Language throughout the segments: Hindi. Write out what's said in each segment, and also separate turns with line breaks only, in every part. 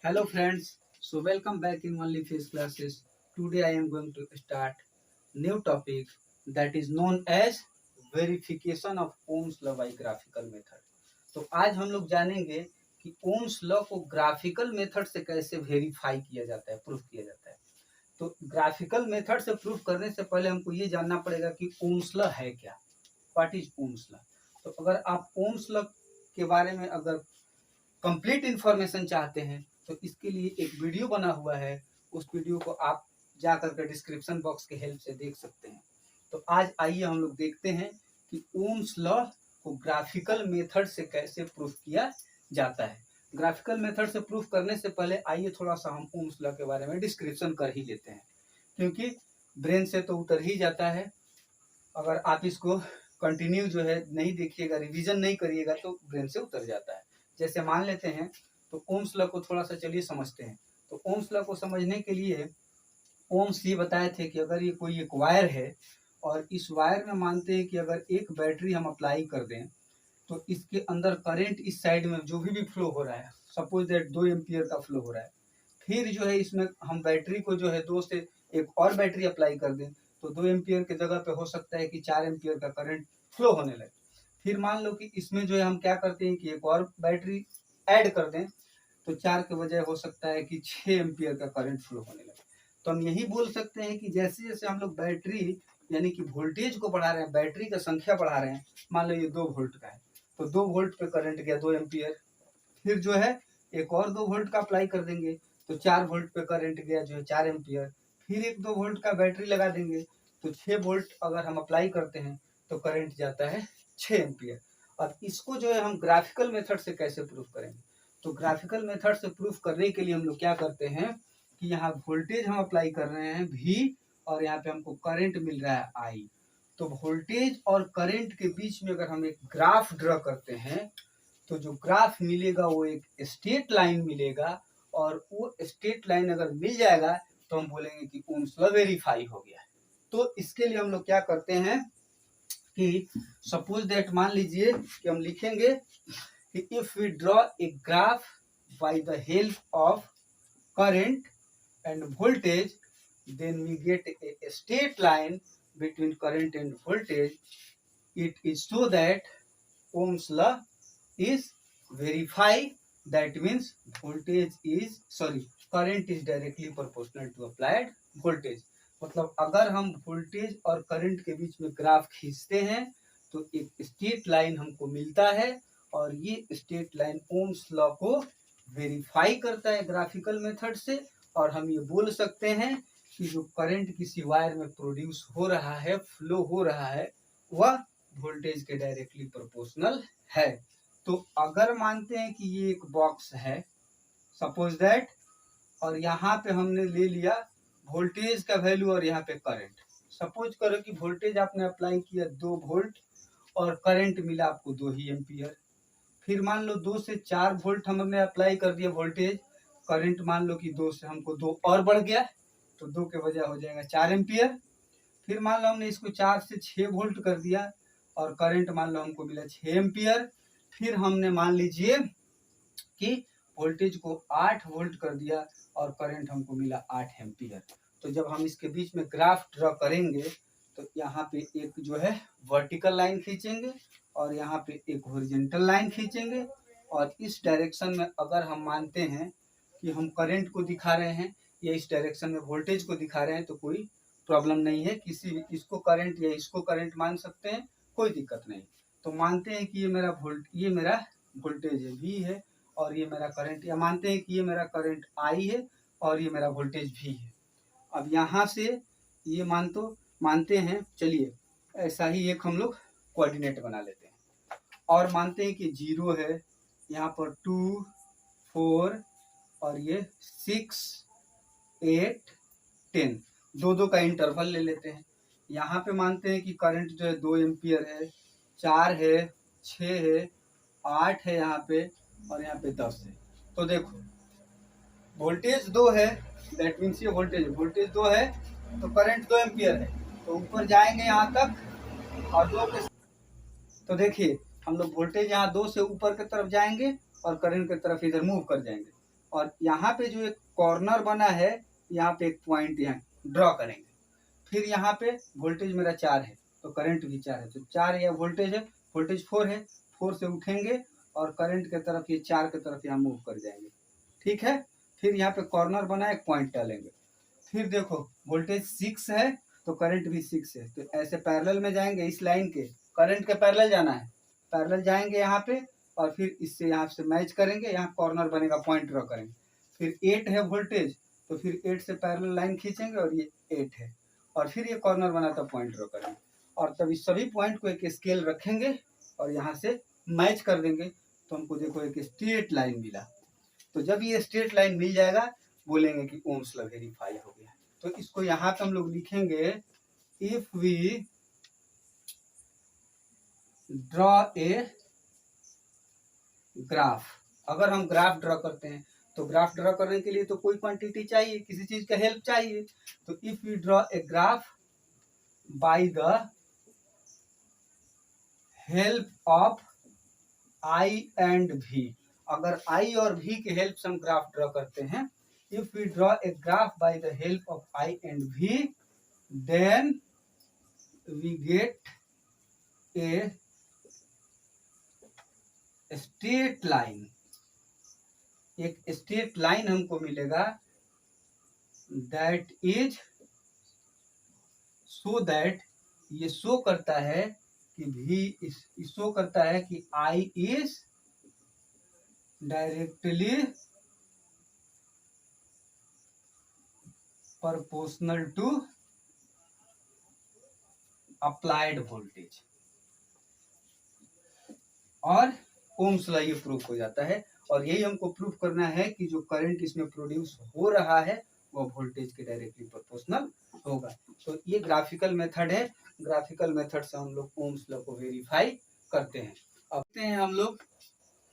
Hello friends, so welcome back in Only Face Classes. Today I am going to start new topic that is known as verification of Ohm's law by graphical method. तो आज हम लोग जानेंगे कि ओम्स लॉ को ग्राफिकल मेथड से कैसे वेरीफाई किया जाता है, प्रूफ किया जाता है। तो ग्राफिकल मेथड से प्रूफ करने से पहले हमको ये जानना पड़ेगा कि ओम्स लॉ है क्या, व्हाट इज ओम्स लॉ। तो अगर आप ओम्स लॉ के बारे में अगर कंप्लीट इंफॉर्मेशन चाहते हैं तो इसके लिए एक वीडियो बना हुआ है, उस वीडियो को आप जा करके डिस्क्रिप्शन बॉक्स के हेल्प से देख सकते हैं। तो आज आइए हम लोग देखते हैं कि ओम्स लॉ को ग्राफिकल मेथड से कैसे प्रूफ किया जाता है। ग्राफिकल मेथड से प्रूफ करने से पहले आइए थोड़ा सा हम ओम्स लॉ के बारे में डिस्क्रिप्शन कर ही लेते हैं, क्योंकि ब्रेन से तो उतर ही जाता है। अगर आप इसको कंटिन्यू जो है नहीं देखिएगा, रिवीजन नहीं करिएगा तो ब्रेन से उतर जाता है। जैसे मान लेते हैं, तो ओम्स लॉ को थोड़ा सा चलिए समझते हैं। तो ओम्स लॉ को समझने के लिए ओम्स ये बताए थे कि अगर ये कोई एक वायर है और इस वायर में मानते हैं कि अगर एक बैटरी हम अप्लाई कर दें तो इसके अंदर करंट इस साइड में जो भी फ्लो हो रहा है, सपोज दैट 2 एम्पियर का फ्लो हो रहा है, फिर जो है इसमें हम बैटरी को जो है 2 से एक और बैटरी अप्लाई कर दें तो 2 एम्पियर के जगह पे हो सकता है कि 4 एम्पियर का करंट फ्लो होने लगे। फिर मान लो कि इसमें जो है हम क्या करते हैं कि एक और बैटरी ऐड कर दें तो 4 के बजाय हो सकता है कि 6 एम्पियर का करंट फ्लो होने लगे। तो हम यही बोल सकते हैं कि जैसे जैसे हम लोग बैटरी यानी कि वोल्टेज को बढ़ा रहे हैं, बैटरी का संख्या बढ़ा रहे हैं, मान लो ये 2 वोल्ट का है तो 2 वोल्ट पे करंट गया 2 एम्पियर, फिर जो है एक और 2 वोल्ट का अप्लाई कर देंगे तो 4 वोल्ट पे करंट गया जो है 4 एम्पियर, फिर एक 2 वोल्ट का बैटरी लगा देंगे तो 6 वोल्ट अगर हम अप्लाई करते हैं तो करंट जाता है 6 एम्पियर। अब इसको जो है हम ग्राफिकल मेथड से कैसे प्रूफ करेंगे। तो ग्राफिकल मेथड से प्रूफ करने के लिए हम लोग क्या करते हैं कि यहाँ वोल्टेज हम अप्लाई कर रहे हैं V और यहाँ पे हमको करंट मिल रहा है I। तो वोल्टेज और करंट के बीच में अगर हम एक ग्राफ ड्रॉ करते हैं तो जो ग्राफ मिलेगा वो एक स्ट्रेट लाइन मिलेगा, और वो स्ट्रेट लाइन अगर मिल जाएगा तो हम बोलेंगे कि ओम्स लॉ वेरीफाई हो गया है। तो इसके लिए हम लोग क्या करते हैं कि सपोज दैट मान लीजिए कि हम लिखेंगे कि if we draw a graph by the help of current and voltage then we get a straight line between current and voltage, it is so that Ohm's law is verify, that means current is directly proportional to applied voltage। मतलब अगर हम वोल्टेज और करंट के बीच में ग्राफ खींचते हैं तो एक स्ट्रेट लाइन हमको मिलता है, और ये स्ट्रेट लाइन ओम्स लॉ को वेरीफाई करता है ग्राफिकल मेथड से। और हम ये बोल सकते हैं कि जो करंट किसी वायर में प्रोड्यूस हो रहा है, फ्लो हो रहा है, वह वोल्टेज के डायरेक्टली प्रोपोर्शनल है। तो अगर मानते हैं कि ये एक बॉक्स है सपोज दैट, और यहाँ पे हमने ले लिया वोल्टेज का वैल्यू और यहाँ पे करंट। सपोज करो कि वोल्टेज आपने अप्लाई किया 2 वोल्ट और करंट मिला आपको 2 ही एम्पियर। फिर मान लो 2 से 4 वोल्ट हमने अप्लाई कर दिया वोल्टेज, करंट मान लो कि 2 से हमको 2 और बढ़ गया तो 2 के बजाय हो जाएगा 4 एम्पियर। फिर मान लो हमने इसको 4 से 6 वोल्ट कर दिया और करंट मान लो हमको मिला 6 एम्पियर। फिर हमने मान लीजिए कि वोल्टेज को 8 वोल्ट कर दिया और करंट हमको मिला 8 एम्पियर। तो जब हम इसके बीच में ग्राफ ड्रॉ करेंगे तो यहाँ पे एक जो है वर्टिकल लाइन खींचेंगे और यहाँ पे एक हॉरिजॉन्टल लाइन खींचेंगे, और इस डायरेक्शन में अगर हम मानते हैं कि हम करंट को दिखा रहे हैं या इस डायरेक्शन में वोल्टेज को दिखा रहे हैं तो कोई प्रॉब्लम नहीं है, किसी भी इसको करंट या इसको करंट मान सकते हैं, कोई दिक्कत नहीं। तो मानते हैं कि ये मेरा वोल्टेज है V है और ये मेरा करंट, या मानते हैं कि ये मेरा करंट I है और ये मेरा वोल्टेज V है। अब यहाँ से ये मानते हैं, चलिए ऐसा ही एक हम लोग कोऑर्डिनेट बना लेते हैं और मानते हैं कि 0 है, यहाँ पर 2 4 और ये 6 8 10, 2 का इंटरवल ले लेते हैं। यहाँ पे मानते हैं कि करंट जो है 2 एम्पियर है, 4 है, 6 है, 8 है यहाँ पे, और यहाँ पे 10 है। तो देखो वोल्टेज 2 है, दैट मीन्स ये वोल्टेज 2 है तो करंट 2 एम्पियर है, तो ऊपर जाएंगे यहाँ तक और 2 के, तो देखिए हम लोग वोल्टेज यहाँ 2 से ऊपर की तरफ जाएंगे और करंट की तरफ इधर मूव कर जाएंगे। और यहाँ पे जो एक कॉर्नर बना है, यहाँ पे एक पॉइंट यहाँ ड्रॉ करेंगे। फिर यहाँ पे वोल्टेज मेरा 4 है तो करंट भी 4 है, तो 4 या वोल्टेज है, वोल्टेज 4 है, 4 से उठेंगे और करंट के तरफ ये 4 की तरफ यहाँ मूव कर जाएंगे। ठीक है, फिर यहाँ पे कॉर्नर बना एक पॉइंट डालेंगे। फिर देखो वोल्टेज 6 है तो करंट भी 6 है, तो ऐसे पैरेलल में जाएंगे, इस लाइन के करंट के पैरेलल जाना है, पैरेलल जाएंगे यहाँ पे और फिर इससे यहाँ से मैच करेंगे, यहाँ कॉर्नर बनेगा, पॉइंट ड्रॉ करेंगे। फिर 8 है वोल्टेज तो फिर 8 से पैरेलल लाइन खींचेंगे और ये 8 है, और फिर ये कॉर्नर बना तो पॉइंट ड्रॉ करेंगे, और तब इस सभी पॉइंट को एक स्केल रखेंगे और यहाँ से मैच कर देंगे, तो हमको देखो एक स्ट्रेट लाइन मिला। तो जब ये स्ट्रेट लाइन मिल जाएगा बोलेंगे कि ओम्स लॉ वेरीफाई हो गया। तो इसको यहाँ पे हम लोग लिखेंगे, if we draw a graph, अगर हम ग्राफ ड्रॉ करते हैं तो ग्राफ ड्रॉ करने के लिए तो कोई क्वांटिटी चाहिए, किसी चीज का हेल्प चाहिए। तो if we draw a graph by the help of I and V, अगर आई और वी के हेल्प से हम ग्राफ ड्रॉ करते हैं, if we draw a graph by the help of I and V, then we get a straight line, एक स्ट्रेट लाइन हमको मिलेगा, दैट इज सो दैट, ये शो करता है कि भी शो करता है कि I is directly proportional to applied voltage, और ओम्स लॉ ये प्रूफ हो जाता है। और यही हमको प्रूफ करना है कि जो करंट इसमें प्रोड्यूस हो रहा है वो वोल्टेज के डायरेक्टली प्रोपोर्शनल होगा। तो ये ग्राफिकल मेथड है, ग्राफिकल मेथड से हम लोग ओम्स लॉ को वेरीफाई करते हैं। अब हैं हम लोग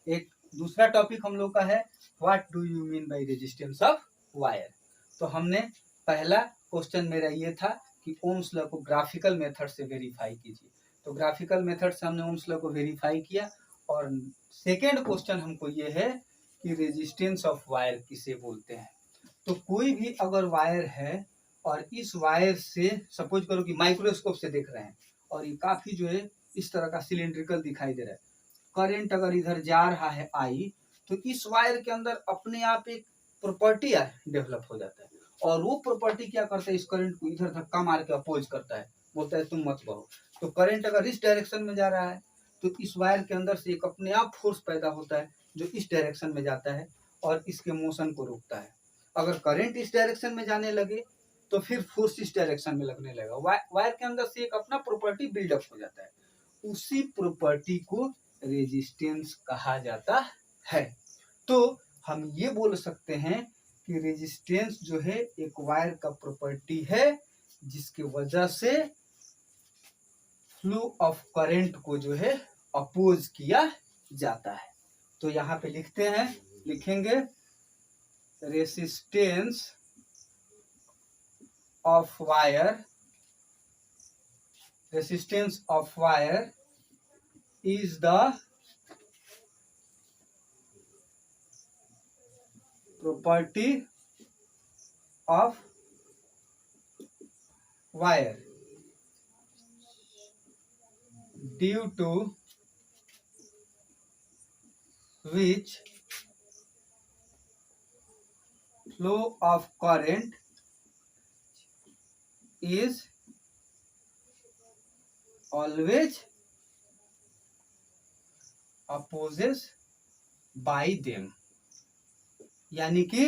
एक दूसरा टॉपिक हम लोग का है, what do you mean by resistance of wire. तो हमने पहला क्वेश्चन मेरा ये था कि ओम्स लॉ को ग्राफिकल मेथड से वेरीफाई कीजिए, तो ग्राफिकल मेथड से हमने ओम्स लॉ को वेरीफाई किया। और सेकेंड क्वेश्चन हमको ये है कि रेजिस्टेंस ऑफ वायर किसे बोलते हैं। तो कोई भी अगर वायर है और इस वायर से सपोज करो कि माइक्रोस्कोप से देख रहे हैं और ये काफी जो है इस तरह का सिलेंड्रिकल दिखाई दे रहा है, करंट अगर इधर जा रहा है आई, तो इस वायर के अंदर अपने आप एक प्रॉपर्टी डेवलप हो जाता है, और वो प्रॉपर्टी क्या करता है, इस करंट को इधर धक्का मार के अपोज करता है, बोलता है तुम मत बहो। तो करंट अगर इस डायरेक्शन में जा रहा है तो इस वायर के अंदर से एक अपने आप फोर्स पैदा होता है जो इस डायरेक्शन में जाता है और इसके मोशन को रोकता है। अगर करंट इस डायरेक्शन में जाने लगे तो फिर फोर्स इस डायरेक्शन में लगने लगेगा, वायर के अंदर से एक अपना प्रॉपर्टी बिल्डअप हो जाता है, उसी प्रॉपर्टी को रेजिस्टेंस कहा जाता है। तो हम ये बोल सकते हैं कि रेजिस्टेंस जो है एक वायर का प्रॉपर्टी है जिसकी वजह से फ्लो ऑफ करंट को जो है अपोज किया जाता है। तो यहाँ पे लिखते हैं, लिखेंगे resistance of wire, resistance of wire is the property of wire due to which flow of current is always opposes by them। यानी कि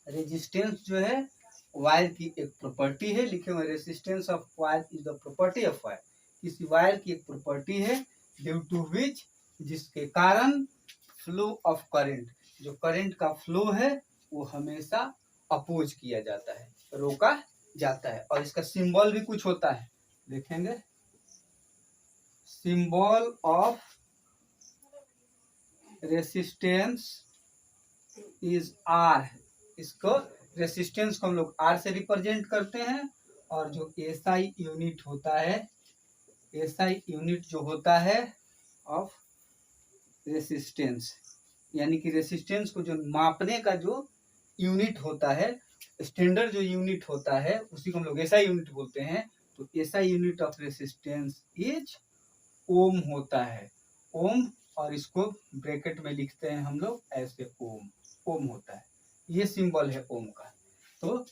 रेजिस्टेंस जो है वायर की एक प्रॉपर्टी है, लिखे हुए resistance of wire is the property of wire, किसी वायर की एक प्रॉपर्टी है ड्यू टू विच, जिसके कारण फ्लो ऑफ करंट, जो करंट का फ्लो है वो हमेशा अपोज किया जाता है, रोका जाता है। और इसका सिंबल भी कुछ होता है, देखेंगे symbol of resistance is R, इसको रेसिस्टेंस को हम लोग आर से रिप्रेजेंट करते हैं, और जो एसआई यूनिट होता है, एसआई यूनिट जो होता है ऑफ रेसिस्टेंस, यानी कि रेसिस्टेंस को जो मापने का जो यूनिट होता है, स्टैंडर्ड जो यूनिट होता है, उसी को हम लोग एसआई यूनिट बोलते हैं। तो SI unit of resistance is ohm होता है, ओम। और इसको ब्रैकेट में लिखते हैं हम लोग ऐसे, ओम, ओम होता है, ये सिंबल है ओम का। तो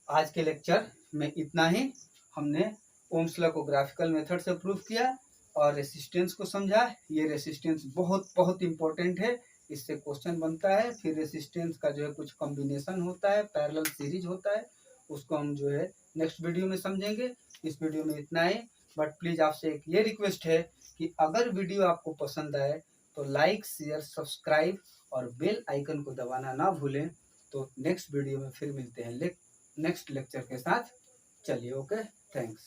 आज के लेक्चर में इतना ही। हमने ओम्स लॉ को ग्राफिकल मेथड से प्रूफ किया और रेसिस्टेंस को समझा। ये रेसिस्टेंस बहुत बहुत इंपॉर्टेंट है, इससे क्वेश्चन बनता है। फिर रेसिस्टेंस का जो है कुछ कॉम्बिनेशन होता है, पैरेलल सीरीज होता है, उसको हम जो है नेक्स्ट वीडियो में समझेंगे। इस वीडियो में इतना ही। बट प्लीज आपसे एक ये रिक्वेस्ट है कि अगर वीडियो आपको पसंद आए तो लाइक, शेयर, सब्सक्राइब और बेल आइकन को दबाना ना भूलें। तो नेक्स्ट वीडियो में फिर मिलते हैं नेक्स्ट लेक्चर के साथ। चलिए, ओके, थैंक्स।